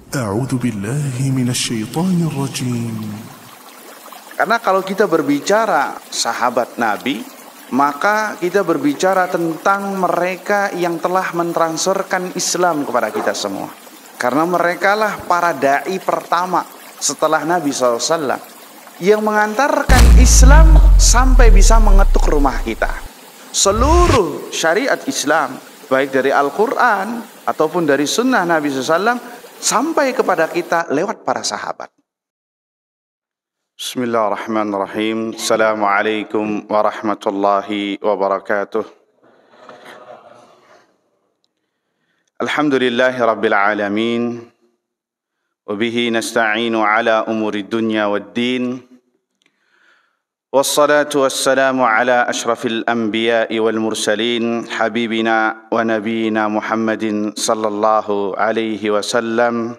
أعوذ بالله من الشيطان الرجيم. Karena kalau kita berbicara sahabat Nabi, maka kita berbicara tentang mereka yang telah mentransferkan Islam kepada kita semua. Karena mereka lah para da'i pertama setelah Nabi SAW yang mengantarkan Islam sampai bisa mengetuk rumah kita. Seluruh syariat Islam, baik dari Al-Quran ataupun dari sunnah Nabi SAW, sampai kepada kita lewat para sahabat. Bismillahirrahmanirrahim. Assalamualaikum warahmatullahi wabarakatuh. Alhamdulillahi rabbil alamin. Wabihi nasta'inu ala umuri dunya waddin. Wassalatu wassalamu ala ashrafil anbiya'i wal mursalin, habibina wa nabiyina Muhammadin sallallahu alaihi wasallam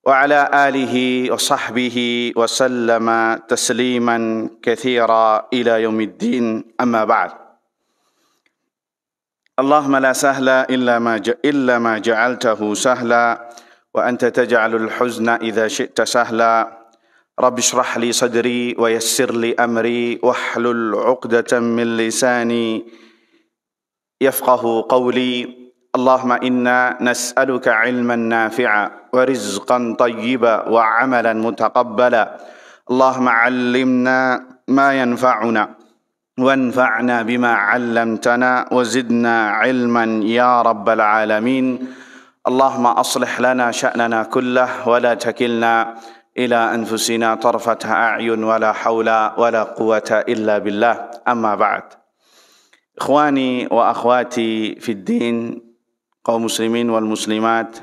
wa ala alihi wa sahbihi wa sallama tasliman kathira ila yaumiddin, amma ba'd. Allahumma la sahla illa ma ja'altahu sahla wa anta taj'alul huzna idha syi'ta sahla. Rabbi shrah li sadri wa yassir li amri wahlul 'uqdatam min lisani yafqahu qawli. Allahumma inna nas'aluka 'ilman nafi'a wa rizqan tayyiba wa 'amalan mutaqabbala. Allahumma 'allimna ma yanfa'una wanfa'na bima 'allamtana wa zidna 'ilman ya rabbal alamin. Allahumma aslih lana sya'nana kullah wa la takilna ila anfusina tarfata a'yun wa la hawla wa la quwata illa billah, amma ba'd. Ikhwani wa akhwati fid din, kaum muslimin wal muslimat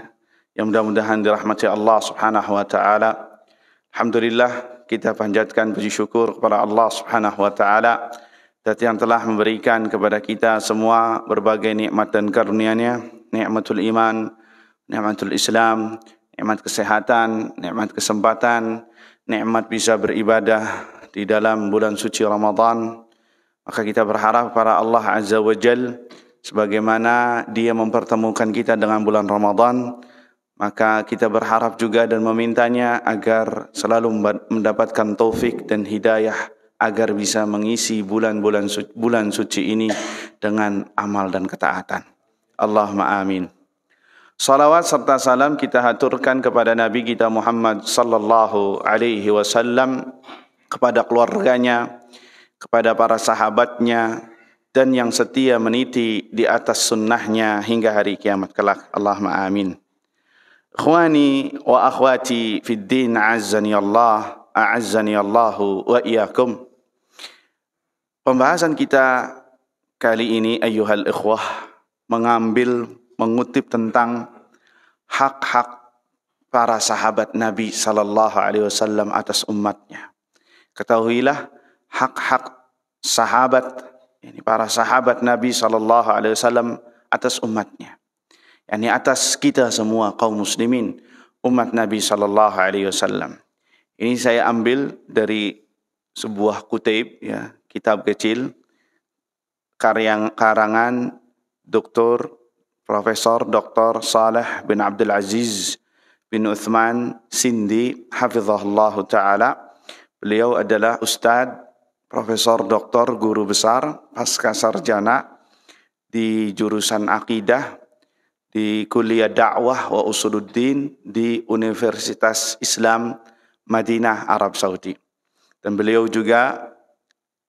yang mudah-mudahan dirahmati Allah subhanahu wa ta'ala. Alhamdulillah, kita panjatkan puji syukur kepada Allah subhanahu wa ta'ala yang telah memberikan kepada kita semua berbagai nikmat dan karunia-Nya, nikmatul iman, nikmatul Islam, nikmat kesehatan, nikmat kesempatan, nikmat bisa beribadah di dalam bulan suci Ramadan. Maka kita berharap para Allah Azza wa Jal, sebagaimana Dia mempertemukan kita dengan bulan Ramadan, maka kita berharap juga dan memintanya agar selalu mendapatkan taufik dan hidayah agar bisa mengisi bulan suci ini dengan amal dan ketaatan. Allahumma amin. Salawat serta salam kita haturkan kepada Nabi kita Muhammad sallallahu alaihi wasallam, kepada keluarganya, kepada para sahabatnya, dan yang setia meniti di atas sunnahnya hingga hari kiamat kelak. Allahumma amin. Ikhwani wa akhwati fid din, a'azzani Allah, a'azzani Allahu wa iyyakum. Pembahasan kita kali ini ayyuhal ikhwah mengutip tentang hak-hak para sahabat Nabi sallallahu alaihi wasallam atas umatnya. Ketahuilah hak-hak sahabat, ini para sahabat Nabi sallallahu alaihi wasallam atas umatnya. Yani atas kita semua kaum muslimin, umat Nabi sallallahu alaihi wasallam. Ini saya ambil dari sebuah kutip, ya, kitab kecil karangan Profesor Dr. Saleh bin Abdul Aziz bin Uthman Sindi hafizahullah ta'ala. Beliau adalah Ustadz, Profesor Doktor, Guru Besar, Pasca Sarjana di jurusan Akidah di Kuliah Dakwah wa Usuluddin di Universitas Islam Madinah, Arab Saudi. Dan beliau juga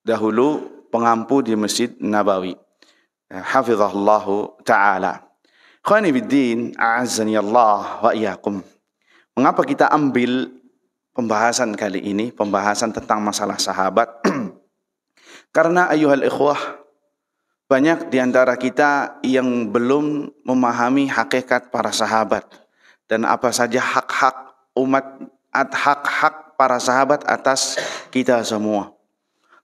dahulu pengampu di Masjid Nabawi. Hafizahullah ta'ala. Khawani biddin, a'azzani Allah wa iyyakum. Mengapa kita ambil pembahasan kali ini, pembahasan tentang masalah sahabat? Karena ayyuhal ikhwah, banyak di antara kita yang belum memahami hakikat para sahabat dan apa saja hak-hak hak-hak para sahabat atas kita semua.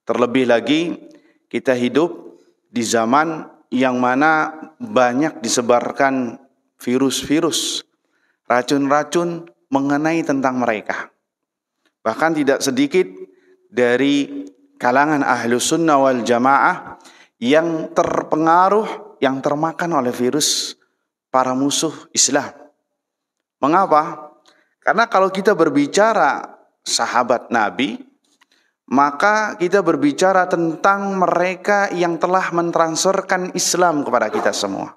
Terlebih lagi kita hidup di zaman yang mana banyak disebarkan virus-virus, racun-racun mengenai tentang mereka. Bahkan tidak sedikit dari kalangan ahlu sunnah wal jamaah yang terpengaruh, yang termakan oleh virus para musuh Islam. Mengapa? Karena kalau kita berbicara sahabat Nabi, maka kita berbicara tentang mereka yang telah mentransferkan Islam kepada kita semua.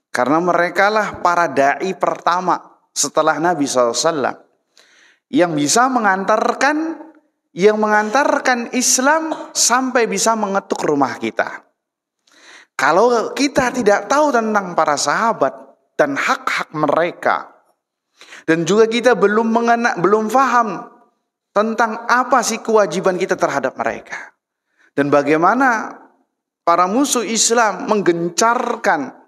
Karena merekalah para da'i pertama setelah Nabi SAW yang bisa mengantarkan Islam sampai bisa mengetuk rumah kita. Kalau kita tidak tahu tentang para sahabat dan hak-hak mereka, dan juga kita belum paham tentang apa sih kewajiban kita terhadap mereka, dan bagaimana para musuh Islam menggencarkan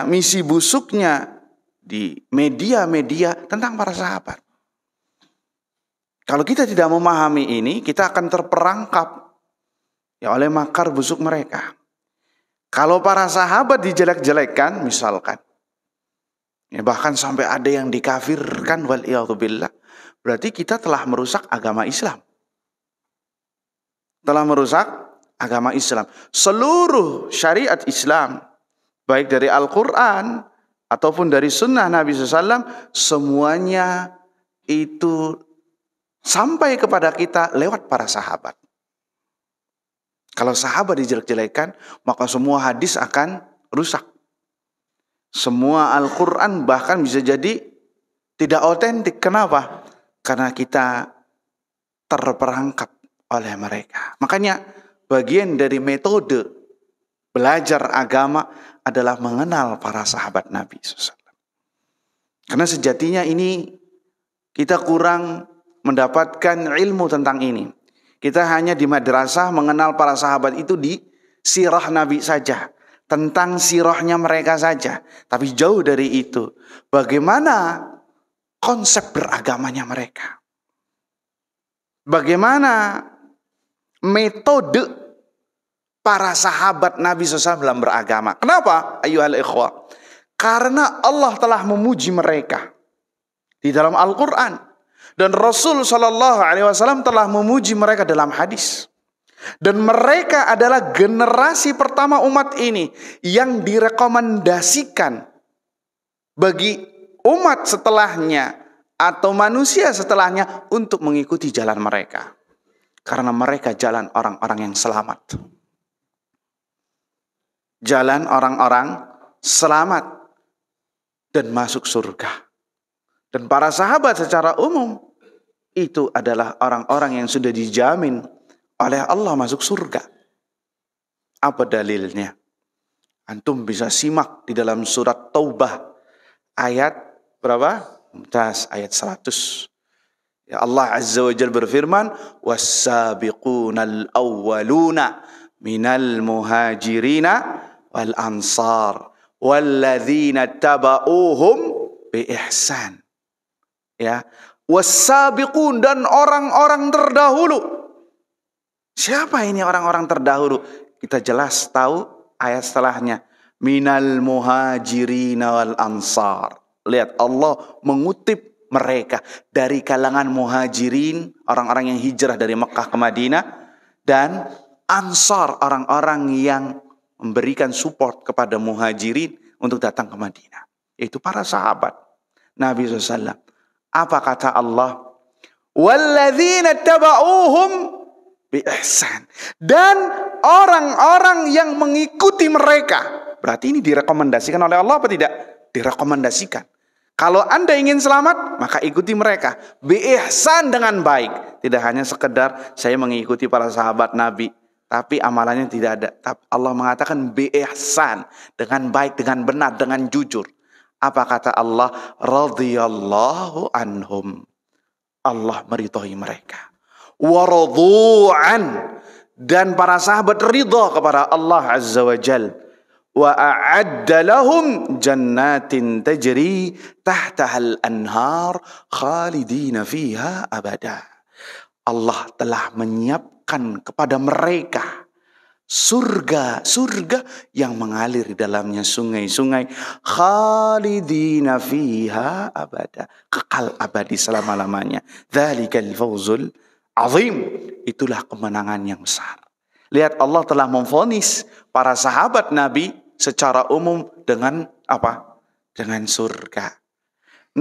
misi busuknya di media-media tentang para sahabat. Kalau kita tidak memahami ini, kita akan terperangkap oleh makar busuk mereka. Kalau para sahabat dijelek-jelekkan, misalkan, bahkan sampai ada yang dikafirkan, wal'iyadzubillah, berarti kita telah merusak agama Islam. Telah merusak agama Islam. Seluruh syariat Islam, baik dari Al-Quran ataupun dari sunnah Nabi SAW, semuanya itu sampai kepada kita lewat para sahabat. Kalau sahabat dijelek-jelekan, maka semua hadis akan rusak. Semua Al-Quran bahkan bisa jadi tidak otentik. Kenapa? Karena kita terperangkap oleh mereka. Makanya bagian dari metode belajar agama adalah mengenal para sahabat Nabi SAW. Karena sejatinya ini kita kurang mendapatkan ilmu tentang ini. Kita hanya di madrasah mengenal para sahabat itu di sirah Nabi saja, tentang sirahnya mereka saja. Tapi jauh dari itu, bagaimana konsep beragamanya mereka? Bagaimana metode para sahabat Nabi SAW dalam beragama? Kenapa? Ayyuhal ikhwah. Karena Allah telah memuji mereka di dalam Al-Quran. Dan Rasul SAW telah memuji mereka dalam hadis. Dan mereka adalah generasi pertama umat ini yang direkomendasikan bagi umat setelahnya atau manusia setelahnya untuk mengikuti jalan mereka. Karena mereka jalan orang-orang yang selamat. Jalan orang-orang selamat dan masuk surga. Dan para sahabat secara umum itu adalah orang-orang yang sudah dijamin oleh Allah masuk surga. Apa dalilnya? Antum bisa simak di dalam surat Taubah ayat berapa? Ayat 100. Ya, Allah Azza wa Jalla berfirman, "Was-sabiqunal awwaluna minal muhajirina wal ansar walladzina tabauhum bi ihsan." Ya, was-sabiqun, dan orang-orang terdahulu. Siapa ini orang-orang terdahulu? Kita jelas tahu ayat setelahnya. Minal muhajirin wal ansar. Lihat, Allah mengutip mereka dari kalangan muhajirin, orang-orang yang hijrah dari Mekah ke Madinah, dan ansar, orang-orang yang memberikan support kepada muhajirin untuk datang ke Madinah. Yaitu para sahabat Nabi SAW. Apa kata Allah? Walladzina tabauhum bi ihsan. Dan orang-orang yang mengikuti mereka. Berarti ini direkomendasikan oleh Allah apa tidak? Direkomendasikan. Kalau Anda ingin selamat, maka ikuti mereka. Bi ihsan, dengan baik. Tidak hanya sekedar saya mengikuti para sahabat Nabi, tapi amalannya tidak ada. Allah mengatakan bi ihsan, dengan baik, dengan benar, dengan jujur. Apa kata Allah? Radhiyallahu anhum. Allah meridhai mereka. Waradu'an, dan para sahabat ridha kepada Allah Azza wa Jal. Wa a'adda lahum jannatin tajri tahtahal anhar khalidina fiha abada. Allah telah menyiapkan kepada mereka surga yang mengalir di dalamnya sungai-sungai, khalidina fiha abada, kekal abadi selama-lamanya. Dzalikal fawzul azim, itulah kemenangan yang besar. Lihat, Allah telah memvonis para sahabat Nabi secara umum dengan apa? dengan surga.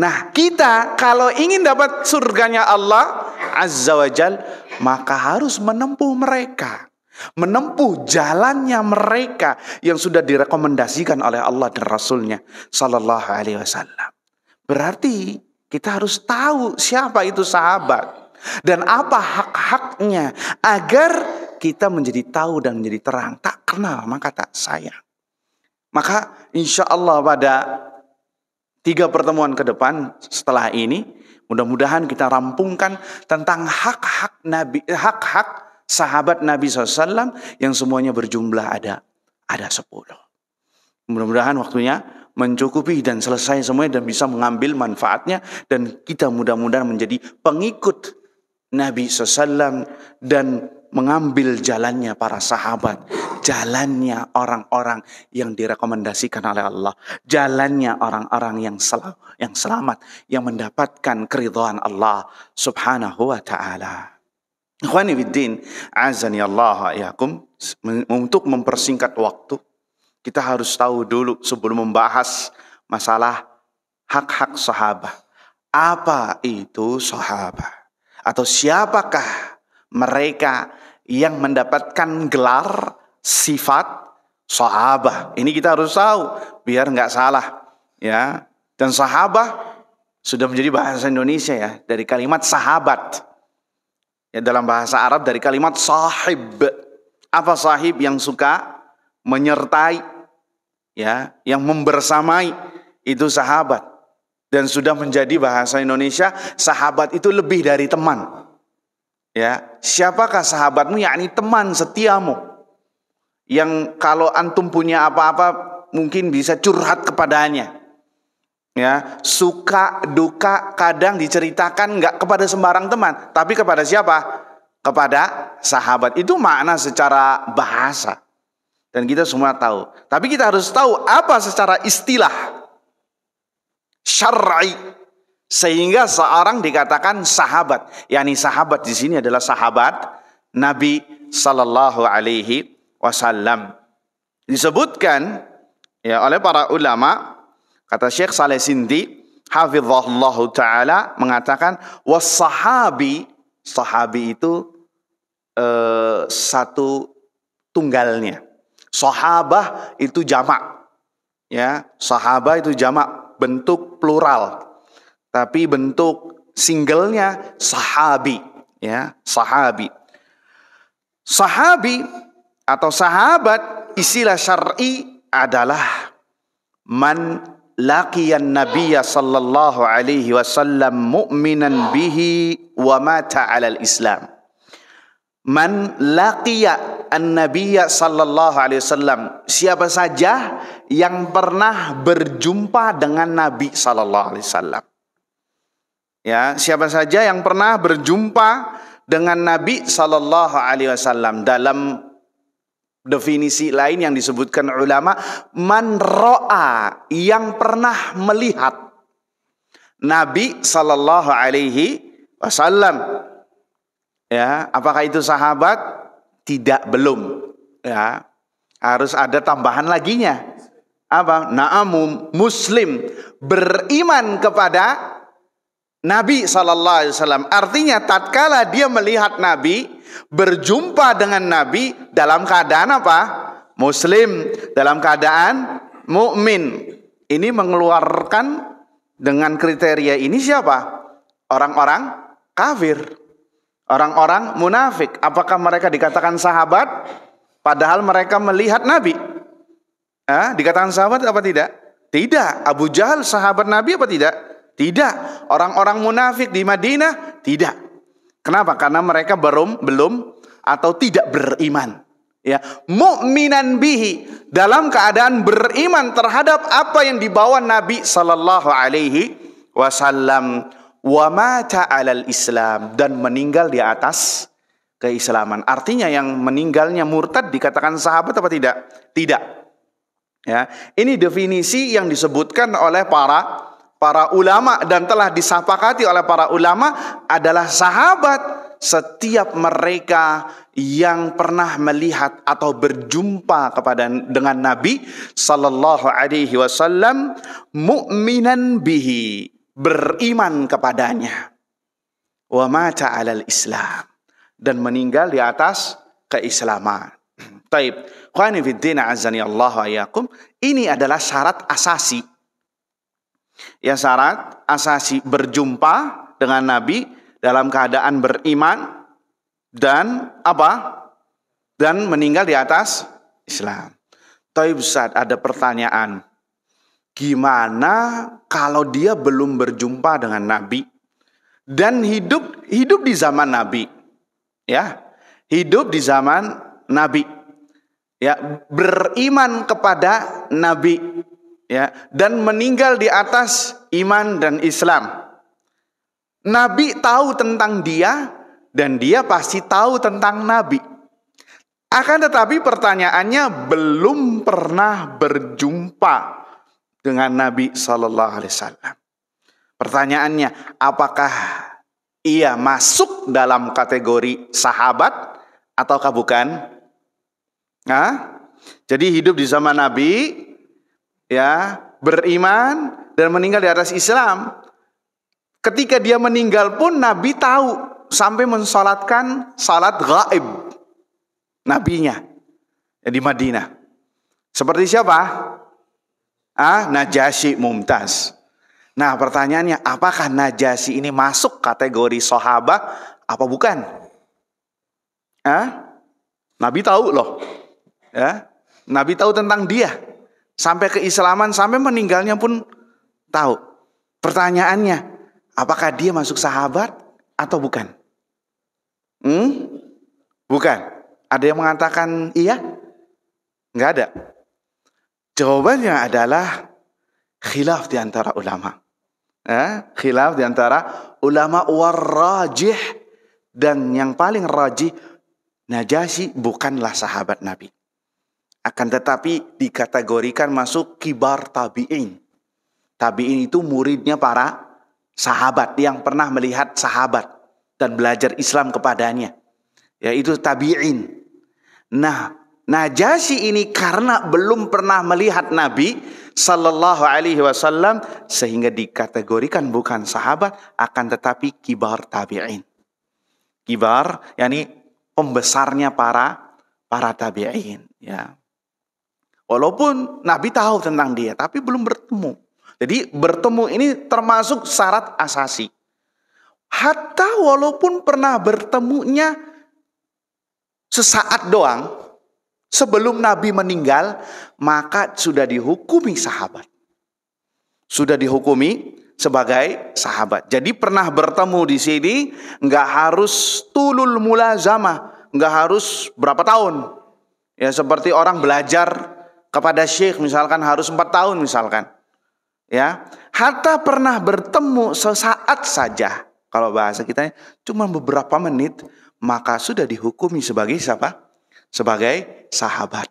Nah, kita kalau ingin dapat surganya Allah Azza wa Jal, maka harus menempuh mereka. Menempuh jalannya mereka yang sudah direkomendasikan oleh Allah dan Rasulnya Sallallahu Alaihi Wasallam. Berarti kita harus tahu siapa itu sahabat dan apa hak-haknya agar kita menjadi tahu dan menjadi terang. Tak kenal maka tak sayang. Maka insya Allah pada 3 pertemuan ke depan setelah ini, mudah-mudahan kita rampungkan tentang hak-hak Nabi, hak-hak sahabat Nabi SAW yang semuanya berjumlah ada 10. Mudah-mudahan waktunya mencukupi dan selesai semuanya dan bisa mengambil manfaatnya. Dan kita mudah-mudahan menjadi pengikut Nabi SAW dan mengambil jalannya para sahabat. Jalannya orang-orang yang direkomendasikan oleh Allah. Jalannya orang-orang yang selamat. Yang mendapatkan keridhaan Allah subhanahu wa ta'ala. Ikhwani fiddin, azani Allah yakum. Untuk mempersingkat waktu, kita harus tahu dulu sebelum membahas masalah hak-hak sahabat. Apa itu sahabat? Atau siapakah mereka yang mendapatkan gelar sifat sahabat? Ini kita harus tahu biar nggak salah, ya. Dan sahabat sudah menjadi bahasa Indonesia ya, dari kalimat sahabat. Ya, dalam bahasa Arab dari kalimat sahib. Apa sahib? Yang suka menyertai, ya, yang membersamai, itu sahabat. Dan sudah menjadi bahasa Indonesia, sahabat itu lebih dari teman. Ya, siapakah sahabatmu? Yakni teman setiamu. Yang kalau antum punya apa-apa mungkin bisa curhat kepadanya. Ya, suka duka kadang diceritakan nggak kepada sembarang teman, tapi kepada siapa? Kepada sahabat. Itu makna secara bahasa. Dan kita semua tahu. Tapi kita harus tahu apa secara istilah syar'i sehingga seorang dikatakan sahabat. Yani sahabat di sini adalah sahabat Nabi sallallahu alaihi wasallam. Disebutkan ya oleh para ulama. Kata Syekh Saleh Sindi, hafizahullahu ta'ala, mengatakan, was-sahabi, sahabi itu satu tunggalnya. Sahabah itu jamak. Ya, sahabah itu jamak, bentuk plural. Tapi bentuk singlenya sahabi. Ya, sahabi. Sahabi atau sahabat, istilah syar'i adalah man laqiyan nabiyya sallallahu alaihi wasallam mu'minan bihi wa mata 'alal Islam. Man laqiya an-nabiyya sallallahu alaihi wasallam, siapa saja yang pernah berjumpa dengan Nabi sallallahu alaihi wasallam. Ya, siapa saja yang pernah berjumpa dengan Nabi sallallahu alaihi wasallam. Dalam definisi lain yang disebutkan ulama, man ro'a, yang pernah melihat Nabi sallallahu alaihi wasallam. Ya, apakah itu sahabat? Tidak, belum. Ya, harus ada tambahan laginya. Apa? Na'am, muslim, beriman kepada Nabi sallallahu alaihi wasallam. Artinya tatkala dia melihat Nabi, berjumpa dengan Nabi dalam keadaan apa? Muslim, dalam keadaan mukmin. Ini mengeluarkan dengan kriteria ini siapa? Orang-orang kafir, orang-orang munafik. Apakah mereka dikatakan sahabat padahal mereka melihat Nabi? Dikatakan sahabat apa tidak? Tidak. Abu Jahal sahabat Nabi apa tidak? Tidak. Orang-orang munafik di Madinah? Tidak. Kenapa? Karena mereka belum atau tidak beriman. Ya, mu'minan bihi, dalam keadaan beriman terhadap apa yang dibawa Nabi sallallahu alaihi wasallam, wa mata 'alal Islam, dan meninggal di atas keislaman. Artinya yang meninggalnya murtad dikatakan sahabat apa tidak? Tidak. Ya, ini definisi yang disebutkan oleh para ulama dan telah disepakati oleh para ulama adalah sahabat setiap mereka yang pernah melihat atau berjumpa dengan Nabi sallallahu alaihi wasallam mu'minan bihi, beriman kepadanya, wa mata 'alal Islam, dan meninggal di atas keislaman. Taib, khawani fiddin azani Allah wa iyyakum, ini adalah syarat asasi. Ya, syarat asasi berjumpa dengan Nabi dalam keadaan beriman dan apa? Dan meninggal di atas Islam. Taib Ustaz, ada pertanyaan. Gimana kalau dia belum berjumpa dengan Nabi dan hidup di zaman Nabi? Ya, hidup di zaman Nabi. Ya, beriman kepada Nabi, ya, dan meninggal di atas iman dan Islam. Nabi tahu tentang dia dan dia pasti tahu tentang Nabi. Akan tetapi pertanyaannya, belum pernah berjumpa dengan Nabi sallallahu alaihi wasallam. Pertanyaannya, apakah ia masuk dalam kategori sahabat ataukah bukan? Nah, jadi hidup di zaman Nabi, ya, beriman dan meninggal di atas Islam. Ketika dia meninggal pun Nabi tahu, sampai mensalatkan salat gaib nabinya di Madinah. Seperti siapa? Najasyi Mumtaz. Nah, pertanyaannya, apakah Najasyi ini masuk kategori sahabat apa bukan? Nabi tahu loh. Ya, Nabi tahu tentang dia. Sampai keislaman, sampai meninggalnya pun tahu. Pertanyaannya, apakah dia masuk sahabat atau bukan? Bukan. Ada yang mengatakan iya? Enggak ada. Jawabannya adalah khilaf di antara ulama. Khilaf di antara ulama warrajih, dan yang paling rajih, Najasyi bukanlah sahabat Nabi. Akan tetapi dikategorikan masuk kibar tabi'in. Tabi'in itu muridnya para sahabat yang pernah melihat sahabat dan belajar Islam kepadanya. Yaitu tabi'in. Nah, Najasyi ini karena belum pernah melihat Nabi sallallahu alaihi wasallam sehingga dikategorikan bukan sahabat, akan tetapi kibar tabi'in. Kibar yakni pembesarnya para tabi'in, ya. Walaupun Nabi tahu tentang dia, tapi belum bertemu. Jadi bertemu ini termasuk syarat asasi. Hatta walaupun pernah bertemunya sesaat doang sebelum Nabi meninggal, maka sudah dihukumi sahabat. Sudah dihukumi sebagai sahabat. Jadi pernah bertemu di sini nggak harus tulul mulazamah, nggak harus berapa tahun. Ya, seperti orang belajar kepada syekh misalkan harus 4 tahun misalkan. Ya, hatta pernah bertemu sesaat saja, kalau bahasa kita cuma beberapa menit, maka sudah dihukumi sebagai siapa? Sebagai sahabat.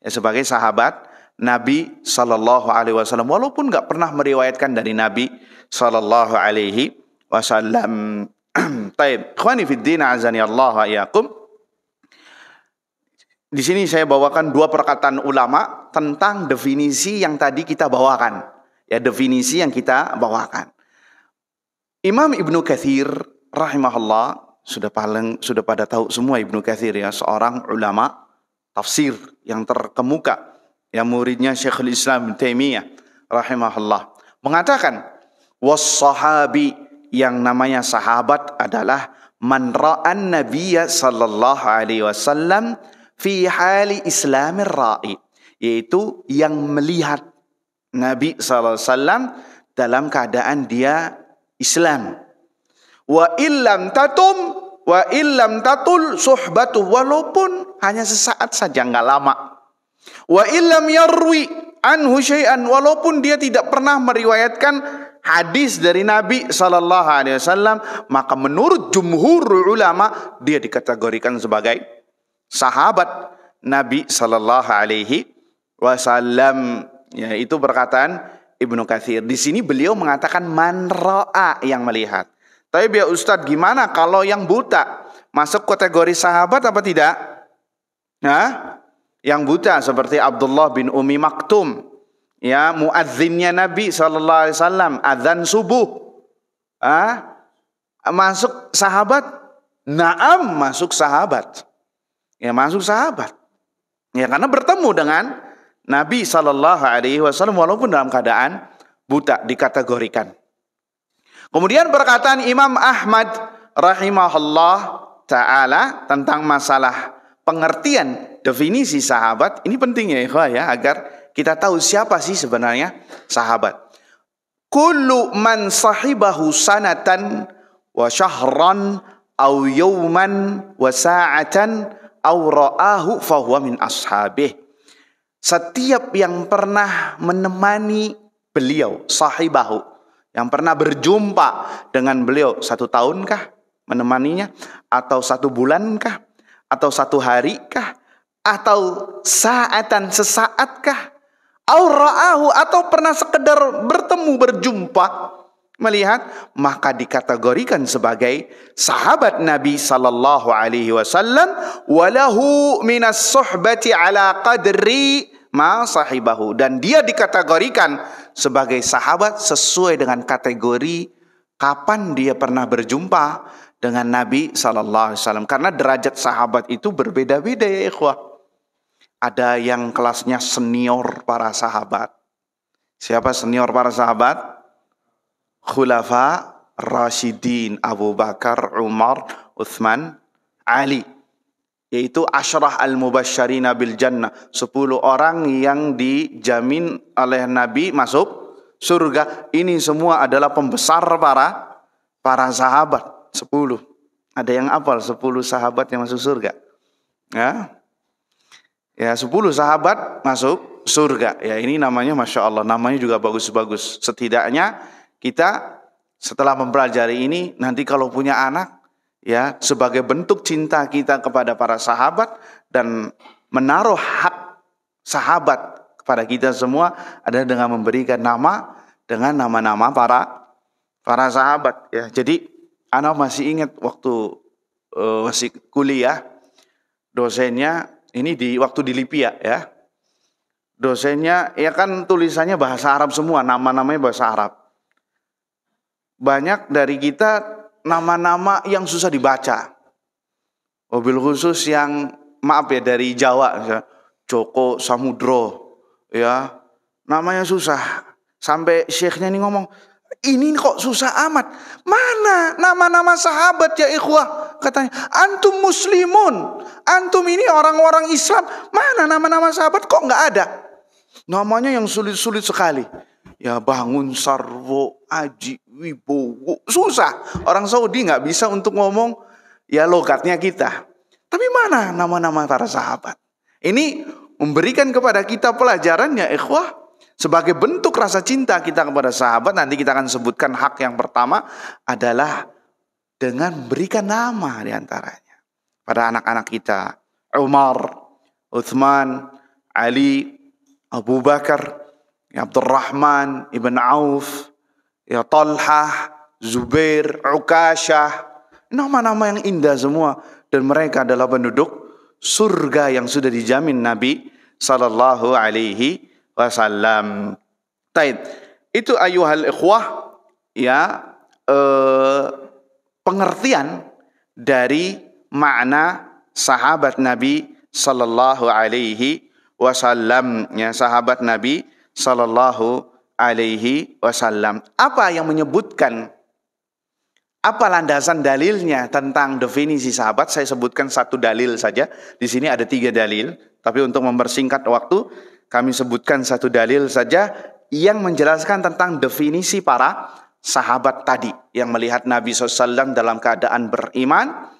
Ya, sebagai sahabat Nabi sallallahu alaihi wasallam, walaupun nggak pernah meriwayatkan dari Nabi sallallahu alaihi wasallam. Taib, ikhwani fid din azani Allah wa iyyakum. Di sini saya bawakan 2 perkataan ulama tentang definisi yang tadi kita bawakan. Ya, definisi yang kita bawakan. Imam Ibnu Katsir rahimahullah, sudah pada tahu semua Ibnu Katsir, ya, seorang ulama tafsir yang terkemuka, yang muridnya Syekhul Islam Ibnu Taimiyah rahimahullah, mengatakan was-sahabi, yang namanya sahabat adalah man ra'an nabiyya sallallahu alaihi wasallam fi hali islamir ra'i, yaitu yang melihat Nabi sallallahu alaihi wasallam dalam keadaan dia Islam. Wa illam tatul suhbatu, walaupun hanya sesaat saja, nggak lama. Wa illam yarwi anhu syai'an, walaupun dia tidak pernah meriwayatkan hadis dari Nabi sallallahu alaihi wasallam, maka menurut jumhur ulama dia dikategorikan sebagai sahabat Nabi sallallahu alaihi wasallam. Ya, itu perkataan Ibnu Katsir. Di sini beliau mengatakan man ra'a, yang melihat. Tapi ya Ustadz, gimana kalau yang buta? Masuk kategori sahabat apa tidak? Nah, yang buta seperti Abdullah bin Umi Maktum, ya, muadzinnya Nabi SAW, adzan subuh. Masuk sahabat? Naam, masuk sahabat. Ya, masuk sahabat. Ya, karena bertemu dengan Nabi SAW walaupun dalam keadaan buta, dikategorikan. Kemudian perkataan Imam Ahmad rahimahullah ta'ala tentang masalah pengertian definisi sahabat. Ini penting ya ikhwah ya, agar kita tahu siapa sih sebenarnya sahabat. Kullu man sahibahu sanatan wa syahran aw yawman wa sa'atan aw ra'ahu fahuwa min ashabih. Setiap yang pernah menemani beliau, sahibahu, yang pernah berjumpa dengan beliau 1 tahunkah menemaninya, atau 1 bulankah, atau 1 harikah, atau saatan sesaatkah, au ra'ahu, atau pernah sekedar bertemu, berjumpa, melihat, maka dikategorikan sebagai sahabat Nabi sallallahu alaihi wasallam, walahu minas suhbati ala qadri ma sahibahu, dan dia dikategorikan sebagai sahabat sesuai dengan kategori kapan dia pernah berjumpa dengan Nabi sallallahu alaihi wasallam. Karena derajat sahabat itu berbeda-beda ya ikhwah. Ada yang kelasnya senior para sahabat. Siapa senior para sahabat? Khulafa Rasyidin, Abu Bakar, Umar, Uthman, Ali. Yaitu Asyrah al-Mubasysyarina bil Jannah. 10 orang yang dijamin oleh Nabi masuk surga. Ini semua adalah pembesar para sahabat. 10. Ada yang hafal 10 sahabat yang masuk surga? Ya 10 sahabat masuk surga. Ya, ini namanya Masya Allah. Namanya juga bagus-bagus. Setidaknya kita setelah mempelajari ini, nanti kalau punya anak, ya, sebagai bentuk cinta kita kepada para sahabat dan menaruh hak sahabat kepada kita semua adalah dengan memberikan nama dengan nama-nama para sahabat. Ya, jadi anak masih ingat waktu masih kuliah, dosennya ini waktu di Lipia ya, dosennya ya kan tulisannya bahasa Arab semua, nama-namanya bahasa Arab. Banyak dari kita nama-nama yang susah dibaca. Mobil khusus yang maaf ya dari Jawa, misalnya Joko Samudro, ya namanya susah. Sampai syekhnya ini ngomong, ini kok susah amat. Mana nama-nama sahabat ya ikhwah? Katanya, antum muslimun, antum ini orang-orang Islam. Mana nama-nama sahabat kok nggak ada? Namanya yang sulit-sulit sekali. Ya Bangun, Sarwo, Aji, Wibowo, susah. Orang Saudi nggak bisa untuk ngomong ya logatnya kita. Tapi mana nama-nama para sahabat? Ini memberikan kepada kita pelajaran ya ikhwah, sebagai bentuk rasa cinta kita kepada sahabat. Nanti kita akan sebutkan hak yang pertama adalah dengan berikan nama diantaranya pada anak-anak kita. Umar, Uthman, Ali, Abu Bakar, Abdurrahman ibn Auf, ya Talhah, Zubair, Ukasyah, nama-nama yang indah semua, dan mereka adalah penduduk surga yang sudah dijamin Nabi sallallahu alaihi wasallam. Taib. Itu ayuhal ikhwah ya, pengertian dari makna sahabat Nabi sallallahu alaihi wasallam, ya, sahabat Nabi sallallahu alaihi wasallam. Apa yang menyebutkan, apa landasan dalilnya tentang definisi sahabat? Saya sebutkan 1 dalil saja. Di sini ada 3 dalil, tapi untuk mempersingkat waktu, kami sebutkan 1 dalil saja yang menjelaskan tentang definisi para sahabat tadi, yang melihat Nabi SAW dalam keadaan beriman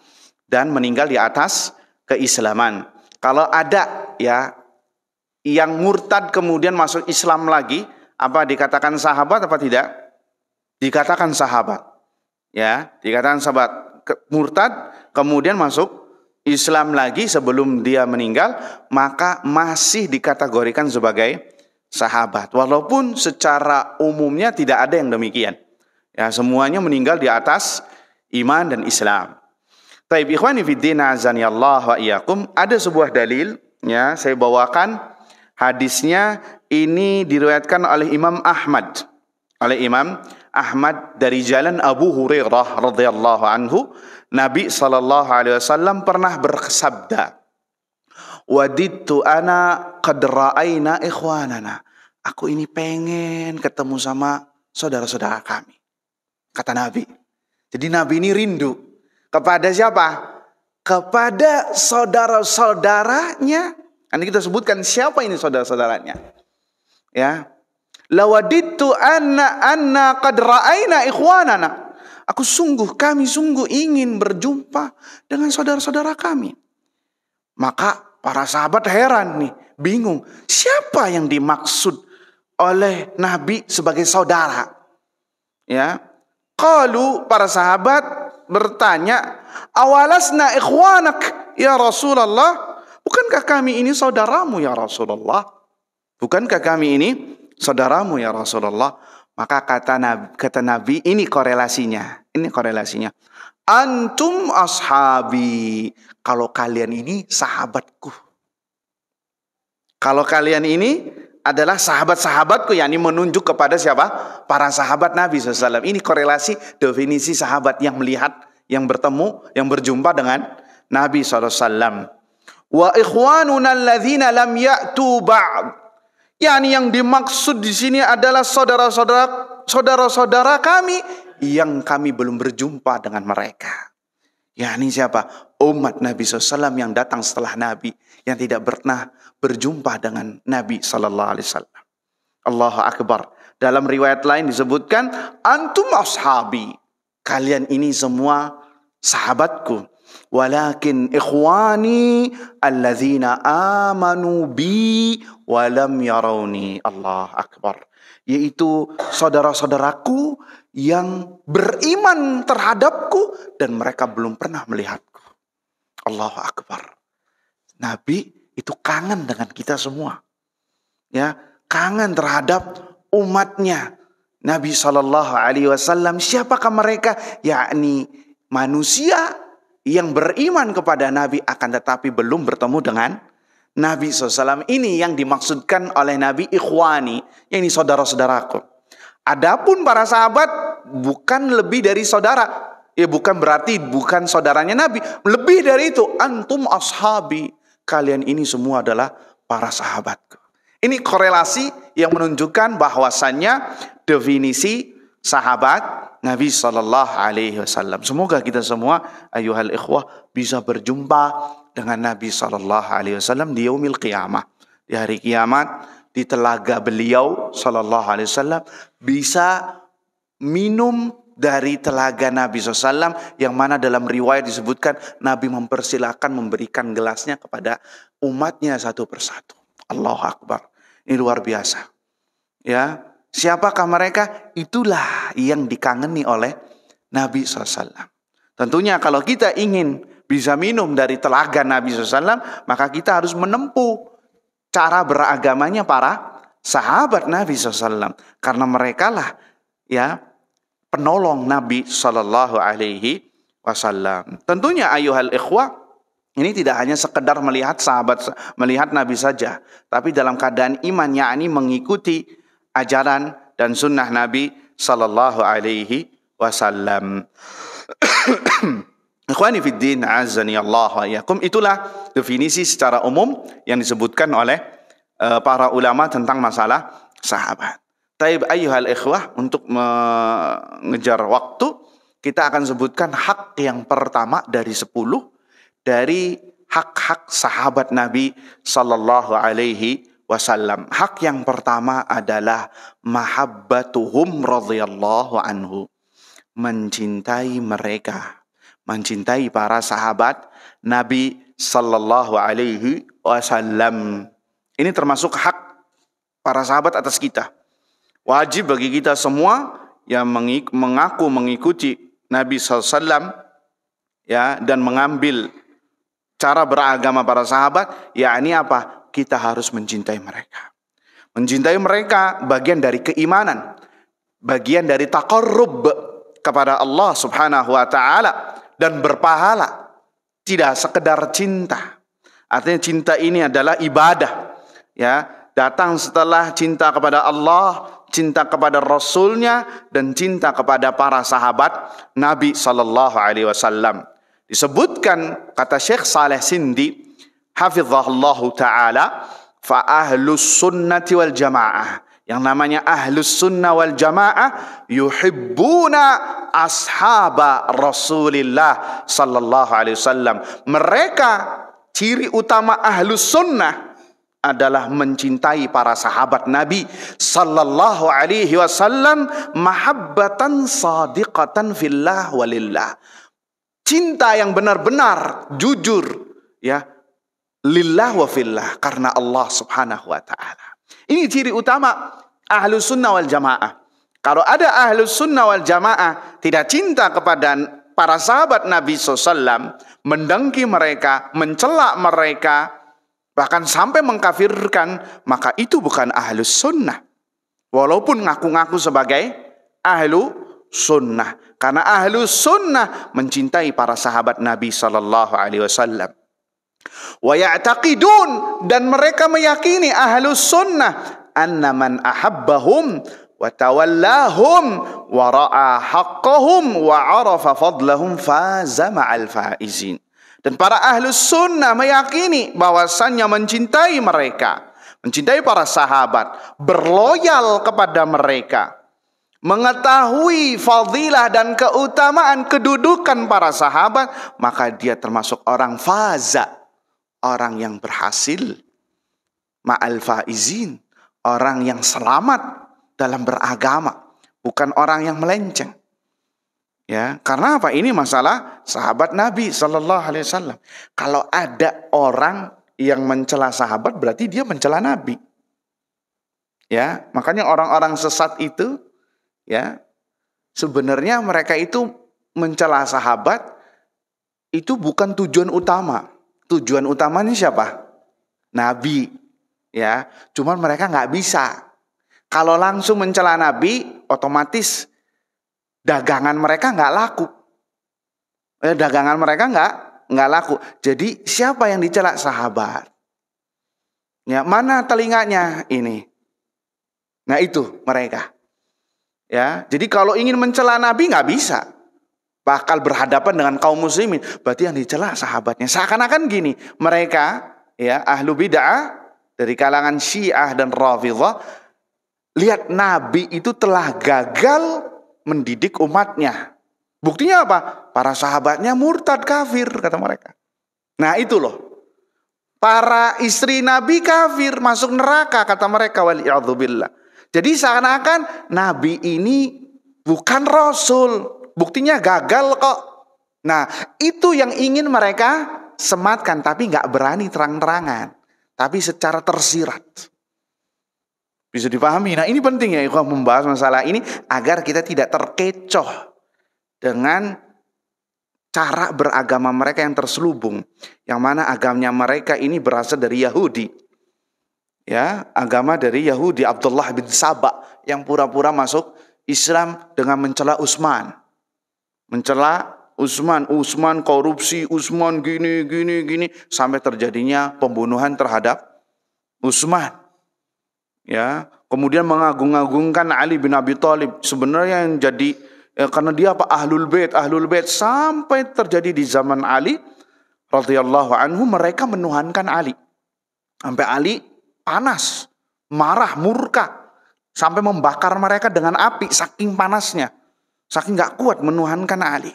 dan meninggal di atas keislaman. Kalau ada ya yang murtad kemudian masuk Islam lagi, apa dikatakan sahabat apa tidak? Dikatakan sahabat. Ya, dikatakan sahabat. Murtad kemudian masuk Islam lagi sebelum dia meninggal, maka masih dikategorikan sebagai sahabat. Walaupun secara umumnya tidak ada yang demikian. Ya, semuanya meninggal di atas iman dan Islam. Taib ikhwani fiddin azani Allah wa iyyakum, ada sebuah dalil ya, saya bawakan hadisnya, ini diriwayatkan oleh Imam Ahmad. Dari jalan Abu Hurairah radhiyallahu anhu, Nabi SAW pernah bersabda, "Wadidtu ana qad ra'ayna ikhwanana." Aku ini pengen ketemu sama saudara-saudara kami, kata Nabi. Jadi Nabi ini rindu kepada siapa? Kepada saudara-saudaranya. Nanti kita sebutkan siapa ini saudara-saudaranya. Ya. Lawadittu anna qad ra'ayna ikhwanana. Kami sungguh ingin berjumpa dengan saudara-saudara kami. Maka para sahabat heran nih, bingung. Siapa yang dimaksud oleh Nabi sebagai saudara? Ya. Qalu, para sahabat bertanya, "Awalasna ikhwanak ya Rasulullah?" Bukankah kami ini saudaramu ya Rasulullah? Bukankah kami ini saudaramu ya Rasulullah? Maka kata Nabi, ini korelasinya. Antum ashabi. Kalau kalian ini sahabatku. Kalau kalian ini adalah sahabat-sahabatku, yakni menunjuk kepada siapa? Para sahabat Nabi SAW. Ini korelasi definisi sahabat yang melihat, yang bertemu, yang berjumpa dengan Nabi SAW. Wa ikhwanuna alladzina lam ya'tu ba'd. Yani yang dimaksud di sini adalah saudara-saudara kami yang kami belum berjumpa dengan mereka. Yani siapa? Umat Nabi SAW yang datang setelah Nabi, yang tidak pernah berjumpa dengan Nabi SAW. Allahu Akbar. Dalam riwayat lain disebutkan, antum ashabi. Kalian ini semua sahabatku. Walakin ikhwani alladzina amanu bi walam yarawni. Allah Akbar. Yaitu saudara-saudaraku yang beriman terhadapku dan mereka belum pernah melihatku. Allahu Akbar. Nabi itu kangen dengan kita semua. Ya, kangen terhadap umatnya. Nabi SAW, siapakah mereka? Yakni manusia yang beriman kepada Nabi akan tetapi belum bertemu dengan Nabi SAW. Ini yang dimaksudkan oleh Nabi ikhwani, ini saudara-saudaraku. Adapun para sahabat bukan lebih dari saudara. Ya bukan berarti bukan saudaranya Nabi. Lebih dari itu, antum ashabi. Kalian ini semua adalah para sahabatku. Ini korelasi yang menunjukkan bahwasannya definisi sahabat Nabi SAW. Semoga kita semua, ayuhal ikhwah, bisa berjumpa dengan Nabi SAW di yaumil qiyamah. Di hari kiamat, di telaga beliau SAW, bisa minum dari telaga Nabi SAW, yang mana dalam riwayat disebutkan Nabi mempersilahkan memberikan gelasnya kepada umatnya satu persatu. Allahu Akbar. Ini luar biasa. Ya. Siapakah mereka? Itulah yang dikangeni oleh Nabi SAW. Tentunya kalau kita ingin bisa minum dari telaga Nabi SAW, maka kita harus menempuh cara beragamanya para sahabat Nabi SAW. Karena mereka lah ya penolong Nabi SAW. Tentunya ayuhal ikhwah, ini tidak hanya sekedar melihat Nabi saja, tapi dalam keadaan iman, yakni mengikuti ajaran dan sunnah Nabi sallallahu alaihi wasallam. Ikhwani fiddin azani Allah wa iyyakum, itulah definisi secara umum yang disebutkan oleh para ulama tentang masalah sahabat. Taib ayyuhal ikhwah, untuk mengejar waktu, kita akan sebutkan hak yang pertama dari 10 dari hak-hak sahabat Nabi sallallahu alaihi wasallam. Hak yang pertama adalah mahabbatuhum radhiyallahu anhu. Mencintai mereka, mencintai para sahabat Nabi sallallahu alaihi wasallam. Ini termasuk hak para sahabat atas kita. Wajib bagi kita semua yang mengaku mengikuti Nabi sallallahu alaihi wasallam ya, dan mengambil cara beragama para sahabat, yakni apa? Kita harus mencintai mereka. Mencintai mereka bagian dari keimanan, bagian dari taqarrub kepada Allah Subhanahu wa taala dan berpahala. Tidak sekedar cinta. Artinya cinta ini adalah ibadah. Ya, datang setelah cinta kepada Allah, cinta kepada Rasulnya, dan cinta kepada para sahabat Nabi sallallahu alaihi wasallam. Disebutkan kata Syekh Saleh Sindi hafizahullahu taala, fa ahlus sunnati wal jamaah. Yang namanya ahlus sunnah wal jamaah yuhibbuna ashaba Rasulillah sallallahu alaihi wasallam. Mereka, ciri utama ahlus sunnah adalah mencintai para sahabat Nabi sallallahu alaihi wasallam mahabbatan sadiqatan fillah walillah. Cinta yang benar-benar jujur, ya, lillah wa fillah, karena Allah Subhanahu wa taala. Ini ciri utama ahlus sunnah wal jamaah. Kalau ada ahlus sunnah wal jamaah tidak cinta kepada para sahabat Nabi SAW, mendengki mereka, mencela mereka, bahkan sampai mengkafirkan, maka itu bukan ahlus sunnah. Walaupun ngaku-ngaku sebagai ahlu sunnah. Karena ahlus sunnah mencintai para sahabat Nabi SAW. Wa ya'taqidun, dan mereka meyakini ahlus sunnah anna man ahabbahum wa tawallahum wa ra'a haqqahum wa arafa fadlahum faza ma'al faizin. Dan para ahlus sunnah meyakini bahwasannya mencintai mereka, mencintai para sahabat, berloyal kepada mereka, mengetahui fadilah dan keutamaan kedudukan para sahabat, maka dia termasuk orang faza, orang yang berhasil, ma'al faizin, orang yang selamat dalam beragama, bukan orang yang melenceng. Ya, karena apa? Ini masalah sahabat Nabi sallallahu alaihi wasallam. Kalau ada orang yang mencela sahabat, berarti dia mencela Nabi. Ya, makanya orang-orang sesat itu, ya, sebenarnya mereka itu mencela sahabat itu bukan tujuan utama. Tujuan utamanya siapa? Nabi. Ya, cuman mereka nggak bisa. Kalau langsung mencela Nabi, otomatis dagangan mereka nggak laku. Dagangan mereka nggak laku. Jadi siapa yang dicela? Sahabat. Ya, mana telinganya ini? Nah itu mereka. Ya, jadi kalau ingin mencela Nabi nggak bisa. Bakal berhadapan dengan kaum muslimin. Berarti yang dicela sahabatnya. Seakan-akan gini, mereka, ya, ahlu bid'ah dari kalangan Syiah dan Rafidhah, lihat Nabi itu telah gagal mendidik umatnya. Buktinya apa? Para sahabatnya murtad, kafir, kata mereka. Nah itu loh. Para istri Nabi kafir, masuk neraka, kata mereka, waliyadzubillah. Jadi seakan-akan Nabi ini bukan Rasul. Buktinya gagal kok. Nah itu yang ingin mereka sematkan, tapi gak berani terang-terangan, tapi secara tersirat. Bisa dipahami. Nah ini penting ya ikhwan membahas masalah ini agar kita tidak terkecoh dengan cara beragama mereka yang terselubung, yang mana agamanya mereka ini berasal dari Yahudi. Ya, agama dari Yahudi, Abdullah bin Saba yang pura-pura masuk Islam dengan mencela Utsman. Mencela Utsman korupsi, Utsman gini sampai terjadinya pembunuhan terhadap Utsman. Ya, kemudian mengagung-agungkan Ali bin Abi Thalib. Sebenarnya yang jadi karena dia apa? Ahlul Bait sampai terjadi di zaman Ali radhiyallahu anhu, mereka menuhankan Ali. Sampai Ali panas, marah, murka, sampai membakar mereka dengan api saking panasnya. Saking gak kuat menuhankan Ali.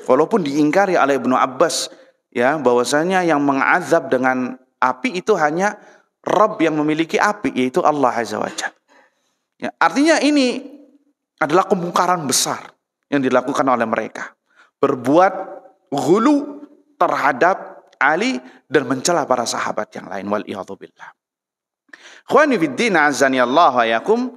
Walaupun diingkari oleh Ibnu Abbas, ya, bahwasanya yang mengazab dengan api itu hanya Rabb yang memiliki api, yaitu Allah Azza wa Jalla. Ya, artinya ini adalah kemungkaran besar yang dilakukan oleh mereka. Berbuat ghulu terhadap Ali dan mencela para sahabat yang lain. Wal'iyadzubillah. Khawani fiddin azani Allah wa yakum.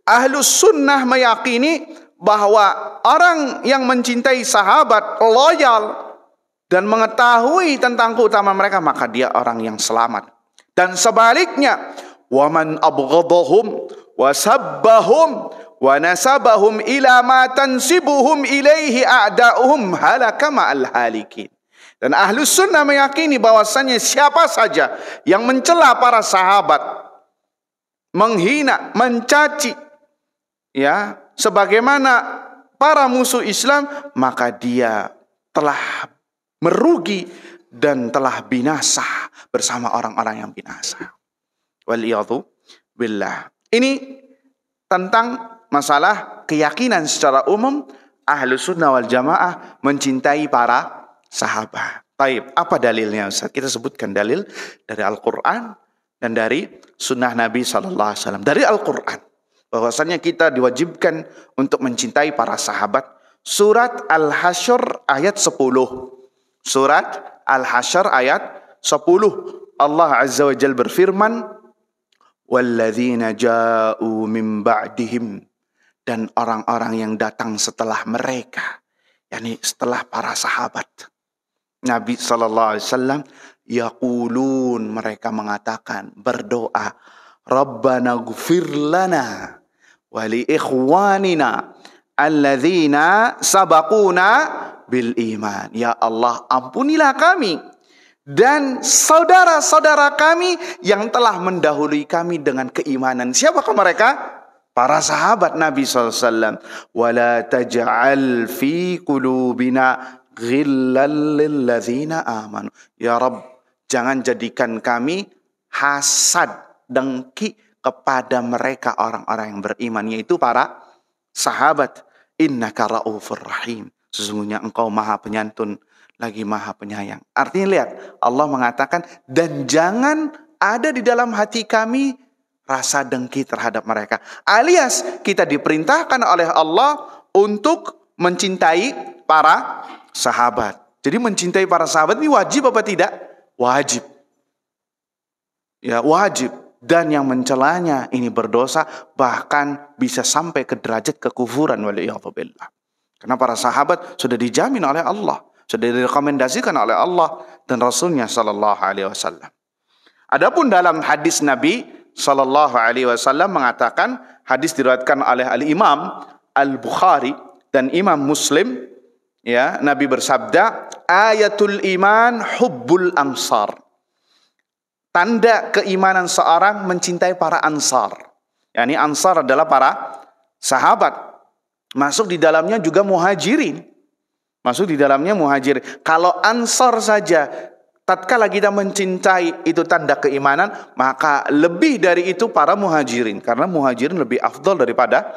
Ahlus sunnah meyakini bahwa orang yang mencintai sahabat, loyal, dan mengetahui tentang keutamaan mereka, maka dia orang yang selamat. Dan sebaliknya, wa man abghadahum wa sabbahum wa nasabahum ila ma tansibuhum ilaihi a'da'uhum halaka ma'al halikin. Dan Ahlus Sunnah meyakini bahwasannya siapa saja yang mencela para sahabat, menghina, mencaci, ya, sebagaimana para musuh Islam, maka dia telah merugi dan telah binasa bersama orang-orang yang binasa. Waliyadhu billah. Ini tentang masalah keyakinan secara umum Ahlus Sunnah wal Jamaah mencintai para sahabat. Baik, apa dalilnya Ustaz? Kita sebutkan dalil dari Al-Quran dan dari Sunnah Nabi SAW. Dari Al-Quran, bahwasanya kita diwajibkan untuk mencintai para sahabat. Surat Al-Hasyr ayat 10. Surat Al-Hasyr ayat 10. Allah Azza wa Jalla berfirman, walladzina ja'u min ba'dihim, dan orang-orang yang datang setelah mereka, yakni setelah para sahabat Nabi SAW, yaqulun, mereka mengatakan, berdoa, Rabbana gfir lana wa li ikhwanina alladzina sabaquna bil iman. Ya Allah, ampunilah kami dan saudara-saudara kami yang telah mendahului kami dengan keimanan. Siapakah mereka? Para sahabat Nabi SAW. Wala taj'al fi qulubina ghillal lilladzina amanu. Ya Rabb, jangan jadikan kami hasad, dengki kepada mereka orang-orang yang beriman, yaitu para sahabat. Innaka ra'ufur rahim. Sesungguhnya engkau maha penyantun lagi maha penyayang. Artinya lihat, Allah mengatakan, dan jangan ada di dalam hati kami rasa dengki terhadap mereka. Alias kita diperintahkan oleh Allah untuk mencintai para sahabat. Jadi mencintai para sahabat ini wajib apa tidak? Wajib. Ya, wajib. Dan yang mencelanya ini berdosa, bahkan bisa sampai ke derajat kekufuran, waliyadzubillah. Karena para sahabat sudah dijamin oleh Allah, sudah direkomendasikan oleh Allah dan Rasulnya sallallahu alaihi wasallam. Adapun dalam hadis Nabi sallallahu alaihi wasallam mengatakan, hadis diriwayatkan oleh Al-Imam Al-Bukhari dan Imam Muslim, ya, Nabi bersabda, ayatul iman hubbul ansar. Tanda keimanan seorang mencintai para ansar. Yani ansar adalah para sahabat. Masuk di dalamnya juga muhajirin. Masuk di dalamnya muhajirin. Kalau ansar saja tatkala kita mencintai itu tanda keimanan, maka lebih dari itu para muhajirin. Karena muhajirin lebih afdal daripada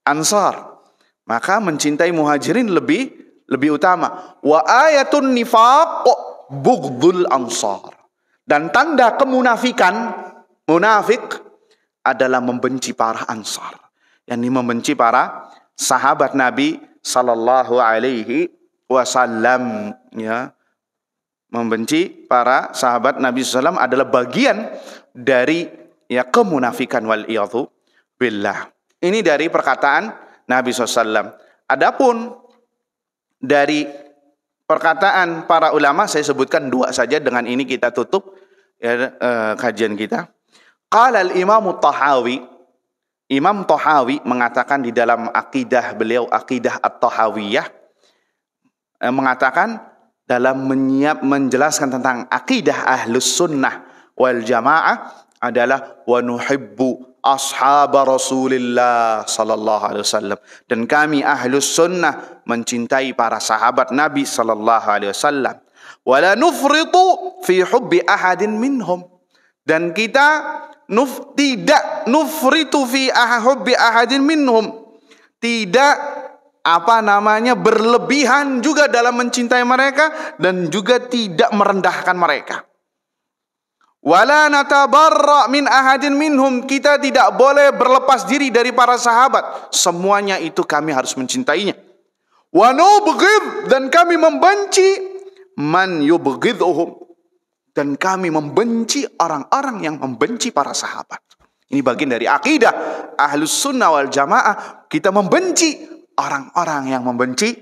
ansar. Maka mencintai muhajirin lebih utama. Wa ayatun nifaq bughdul ansar. Dan tanda kemunafikan, munafik adalah membenci para ansar. Yang membenci para sahabat Nabi sallallahu alaihi wasallam, ya. Membenci para sahabat Nabi sallallahu adalah bagian dari, ya, kemunafikan, wal iyadhu billah. Ini dari perkataan Nabi SAW. Adapun dari perkataan para ulama, saya sebutkan dua saja, dengan ini kita tutup, ya, kajian kita. Qala al-Imam Tahawi, Imam Tahawi mengatakan di dalam akidah beliau, akidah At-Tahawiyah, mengatakan dalam menjelaskan tentang akidah Ahlus Sunnah wal Jamaah adalah wa nuhibbu ashab Rasulillah sallallahu alaihi wasallam, dan kami Ahlus Sunnah mencintai para sahabat Nabi sallallahu alaihi wasallam. Wala nufritu fi hubbi ahadin minhum, dan kita tidak nufritu fi hubbi ahadin minhum, tidak berlebihan juga dalam mencintai mereka, dan juga tidak merendahkan mereka. Wala natabarra min ahadin minhum, kita tidak boleh berlepas diri dari para sahabat, semuanya itu kami harus mencintainya. Wa nubghid, dan kami membenci man yubghidhum, dan kami membenci orang-orang yang membenci para sahabat. Ini bagian dari akidah Ahlus Sunnah wal Jamaah, kita membenci orang-orang yang membenci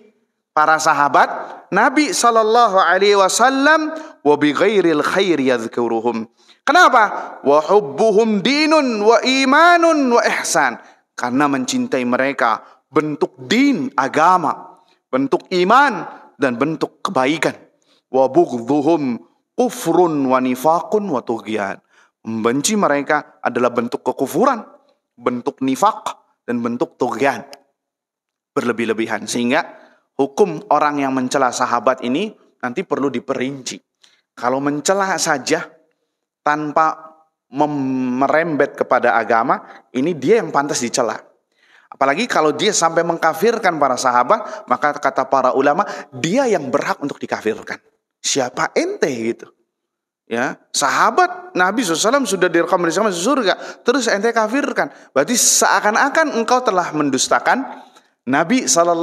para sahabat Nabi sallallahu alaihi wasallam, wa bi ghairil khairi yadhkuruhum. Kenapa? Wa hubbuhum dinun wa imanun wa ihsan. Karena mencintai mereka bentuk din, agama, bentuk iman dan bentuk kebaikan. Wa bughdhuhum kufrun wa nifaqun wa tughyan. Membenci mereka adalah bentuk kekufuran, bentuk nifaq dan bentuk tughyan, berlebih-lebihan. Sehingga hukum orang yang mencela sahabat ini nanti perlu diperinci. Kalau mencela saja tanpa merembet kepada agama, ini dia yang pantas dicela. Apalagi kalau dia sampai mengkafirkan para sahabat, maka kata para ulama, dia yang berhak untuk dikafirkan. Siapa ente gitu? Ya, sahabat Nabi SAW sudah direkam di surga, terus ente kafirkan. Berarti seakan-akan engkau telah mendustakan Nabi SAW.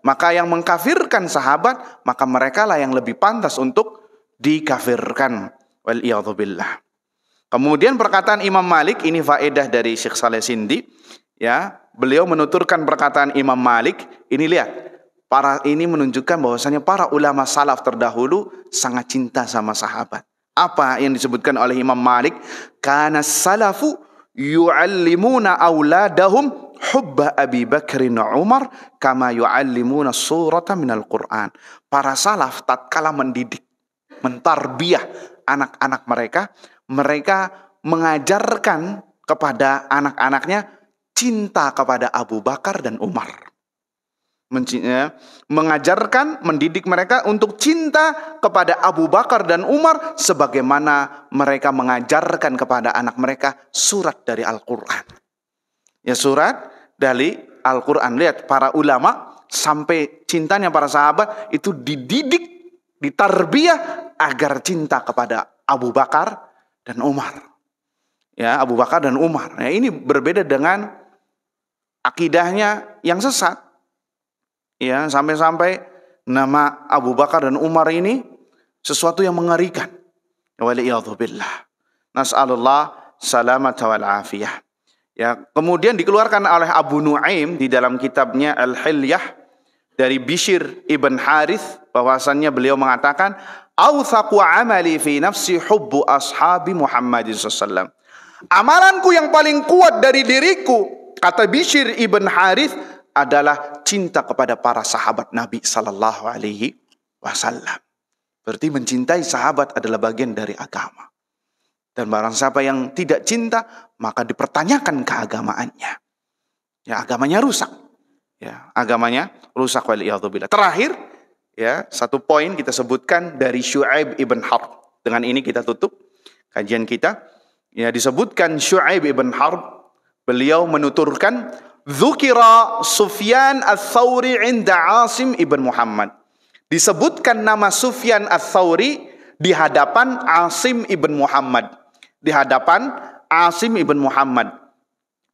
Maka yang mengkafirkan sahabat, maka mereka lah yang lebih pantas untuk dikafirkan. Waliyadzubillah. Kemudian perkataan Imam Malik, ini faedah dari Syekh Saleh Sindi, ya, beliau menuturkan perkataan Imam Malik. Ini lihat, ini menunjukkan bahwasanya para ulama salaf terdahulu sangat cinta sama sahabat. Apa yang disebutkan oleh Imam Malik? Kana salafu yu'allimuna auladahum hubba Abi Bakrin Umar kama yu'allimuna surata minal Qur'an. Para salaf tatkala mendidik, mentarbiyah anak-anak mereka mengajarkan kepada anak-anaknya cinta kepada Abu Bakar dan Umar. Mengajarkan, mendidik mereka untuk cinta kepada Abu Bakar dan Umar sebagaimana mereka mengajarkan kepada anak mereka surat dari Al-Quran. Ya, surat dari Al-Quran. Lihat, para ulama sampai cintanya para sahabat itu dididik, ditarbiyah agar cinta kepada Abu Bakar dan Umar. Ya, Abu Bakar dan Umar. Nah, ini berbeda dengan akidahnya yang sesat. Ya, sampai-sampai nama Abu Bakar dan Umar ini sesuatu yang mengerikan. Waliyadzubillah. Nas'alullah salamata wal afiyah. Ya, kemudian dikeluarkan oleh Abu Nuaim di dalam kitabnya Al-Hilyah dari Bishr ibn Harith, bahwasannya beliau mengatakan, "Authaqu amali fi nafsi hubbu ashabi Muhammadin sallallahu. Amalanku yang paling kuat dari diriku," kata Bishr ibn Harith, "adalah cinta kepada para sahabat Nabi sallallahu alaihi wasallam." Berarti mencintai sahabat adalah bagian dari agama. Dan barang siapa yang tidak cinta, maka dipertanyakan keagamaannya. Ya, agamanya rusak. Ya, agamanya rusak, waliyadzubillah. Terakhir, ya, satu poin kita sebutkan dari Syu'aib ibn Harb. Dengan ini kita tutup kajian kita. Ya, disebutkan Syu'aib ibn Harb, beliau menuturkan, "Dzukira Sufyan ats-Tsauri 'inda Asim ibn Muhammad." Disebutkan nama Sufyan ats-Tsauri di hadapan Asim ibn Muhammad. Di hadapan Asim ibn Muhammad.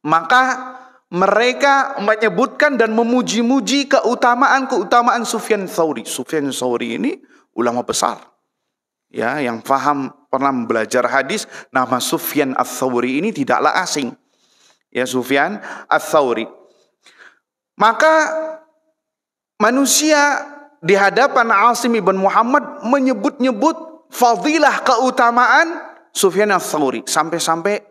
Maka mereka menyebutkan dan memuji-muji keutamaan Sufyan Tsauri. Sufyan Tsauri ini ulama besar, ya, yang paham, pernah belajar hadis. Nama Sufyan ats-Tsauri ini tidaklah asing. Ya, Sufyan ats-Tsauri. Maka manusia di hadapan Asim ibn Muhammad menyebut-nyebut fadilah, keutamaan Sufyan ats-Tsauri. Sampai-sampai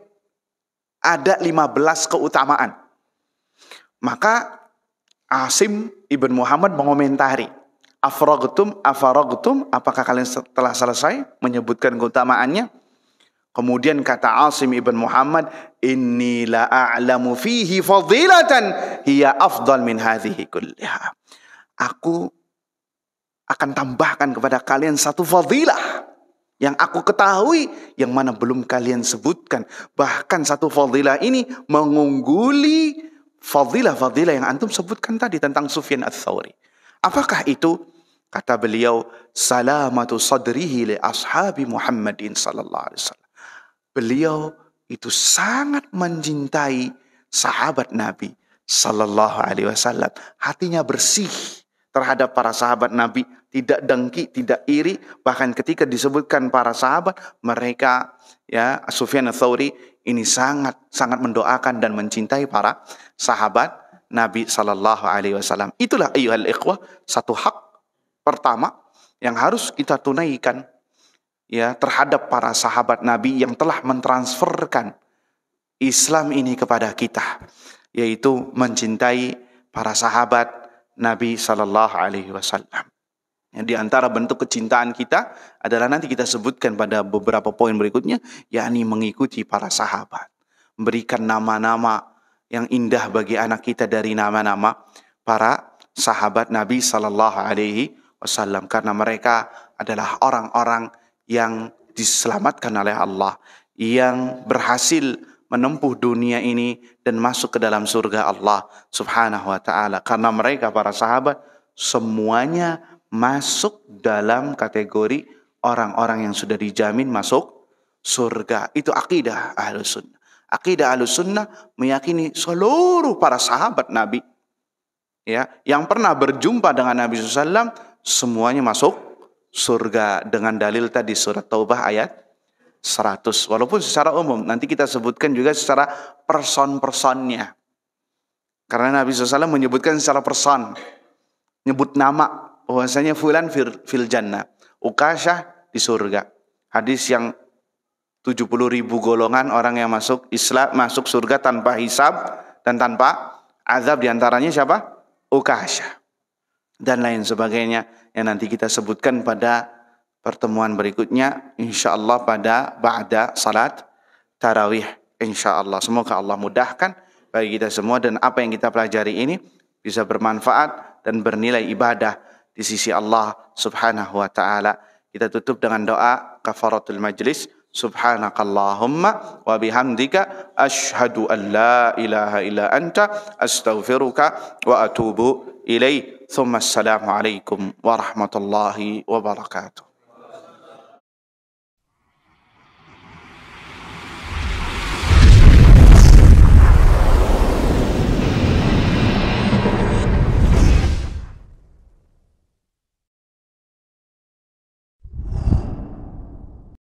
ada 15 keutamaan. Maka Asim ibn Muhammad mengomentari, "Afaragtum, apakah kalian telah selesai menyebutkan keutamaannya?" Kemudian kata Asim ibn Muhammad, "Inni la a'lamu fihi fadilatan hiya afdal min hadhihi kulliha." Aku akan tambahkan kepada kalian satu fadilah yang aku ketahui, yang mana belum kalian sebutkan. Bahkan satu fadilah ini mengungguli fadilah-fadilah yang antum sebutkan tadi tentang Sufyan ats-Tsauri. Apakah itu? Kata beliau, "Salamatu sadrihi li ashabi Muhammadin sallallahu alaihi wasallam." Beliau itu sangat mencintai sahabat Nabi sallallahu alaihi wasallam. Hatinya bersih terhadap para sahabat Nabi, tidak dengki, tidak iri. Bahkan ketika disebutkan para sahabat, mereka, ya, Sufyan ats-Tsauri ini sangat mendoakan dan mencintai para sahabat Nabi sallallahu alaihi wasallam. Itulah ayyuhal ikhwah, satu hak pertama yang harus kita tunaikan ya terhadap para sahabat Nabi yang telah mentransferkan Islam ini kepada kita, yaitu mencintai para sahabat Nabi sallallahu alaihi wasallam. Di antara bentuk kecintaan kita adalah nanti kita sebutkan pada beberapa poin berikutnya, yakni mengikuti para sahabat. Memberikan nama-nama yang indah bagi anak kita dari nama-nama para sahabat Nabi sallallahu alaihi wasallam, karena mereka adalah orang-orang yang diselamatkan oleh Allah, yang berhasil menempuh dunia ini dan masuk ke dalam surga Allah subhanahu wa ta'ala. Karena mereka para sahabat semuanya masuk dalam kategori orang-orang yang sudah dijamin masuk surga. Itu akidah Ahlus Sunnah. Akidah Ahlus Sunnah meyakini seluruh para sahabat Nabi ya yang pernah berjumpa dengan Nabi SAW semuanya masuk surga, dengan dalil tadi surat Taubah ayat 100. Walaupun secara umum nanti kita sebutkan juga secara person-personnya, karena Nabi SAW menyebutkan secara person, nyebut nama bahwasanya fulan fil jannah, Ukasyah di surga. Hadis yang 70.000 golongan orang yang masuk Islam, masuk surga tanpa hisab dan tanpa azab, diantaranya siapa? Ukasyah dan lain sebagainya yang nanti kita sebutkan pada pertemuan berikutnya insyaallah pada ba'da salat tarawih insyaallah. Semoga Allah mudahkan bagi kita semua dan apa yang kita pelajari ini bisa bermanfaat dan bernilai ibadah di sisi Allah subhanahu wa ta'ala. Kita tutup dengan doa kafaratul majlis. Subhanakallahumma wa bihamdika asyhadu an la ilaha illa anta astaghfiruka wa atubu ilaih. Thumma assalamu alaikum warahmatullahi wabarakatuh.